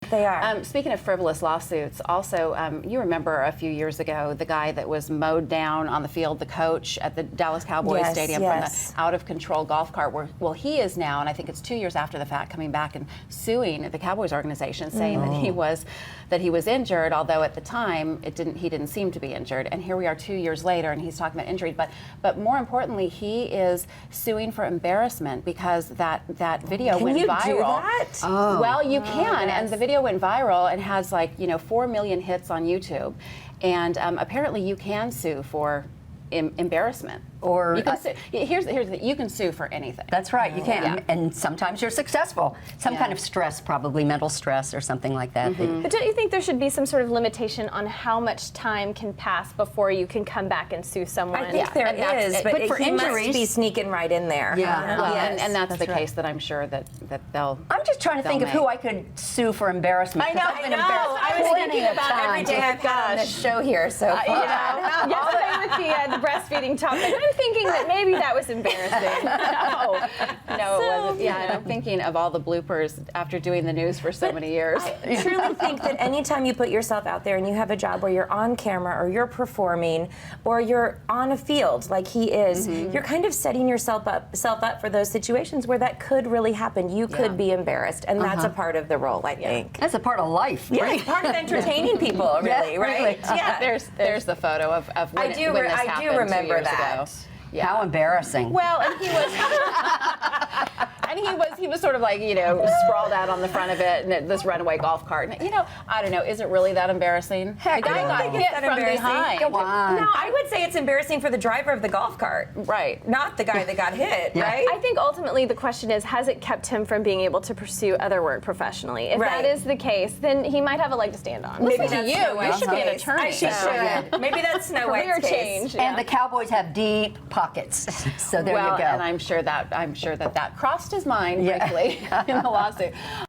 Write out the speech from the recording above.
They are. Speaking of frivolous lawsuits, also, you remember a few years ago the guy that was mowed down on the field, the coach at the Dallas Cowboys stadium from the out-of-control golf cart. Well, he is now, and I think it's 2 years after the fact, coming back and suing the Cowboys organization, saying that he was injured, although at the time he didn't seem to be injured. And here we are 2 years later, and he's talking about injuries. But more importantly, he is suing for embarrassment because that video went viral. Can you do that? Oh. Well, you can, and the video went viral and has 4 million hits on YouTube, and apparently you can sue for embarrassment. Or you can here's the thing, you can sue for anything. That's right, you can, and sometimes you're successful. Some kind of stress, probably mental stress or something like that. But don't you think there should be some sort of limitation on how much time can pass before you can come back and sue someone? I think there is, but for he injuries, must be sneaking right in there. Yeah, well, and that's the case that I'm sure that they'll. I'm just trying to think of who I could sue for embarrassment. I know. I was thinking about every day I've got on this show here. So yesterday with the breastfeeding topic, I'm thinking that maybe that was embarrassing. No, it wasn't. Yeah, and I'm thinking of all the bloopers after doing the news for so many years. I truly think that anytime you put yourself out there and you have a job where you're on camera or you're performing or you're on a field like he is, you're kind of setting yourself up for those situations where that could really happen. You could be embarrassed, and that's a part of the role, I think. That's a part of life. Yeah, it's part of entertaining people, really, right? Yeah. There's the photo of when, I do remember 2 years that. ago. Yeah. How embarrassing. Well, and he was sort of sprawled out on the front of it, and this runaway golf cart. And, I don't know, is it really that embarrassing? Heck, the guy got hit from behind. Come on. No, I would say it's embarrassing for the driver of the golf cart. Right. Not the guy that got hit, right? I think ultimately the question is, has it kept him from being able to pursue other work professionally? If that is the case, then he might have a leg to stand on. Listen to you. You should be an attorney. She should. Maybe that's Snow White's Career case. change. And the Cowboys have deep pockets, so there you go. And I'm sure that crossed his mind briefly in the lawsuit.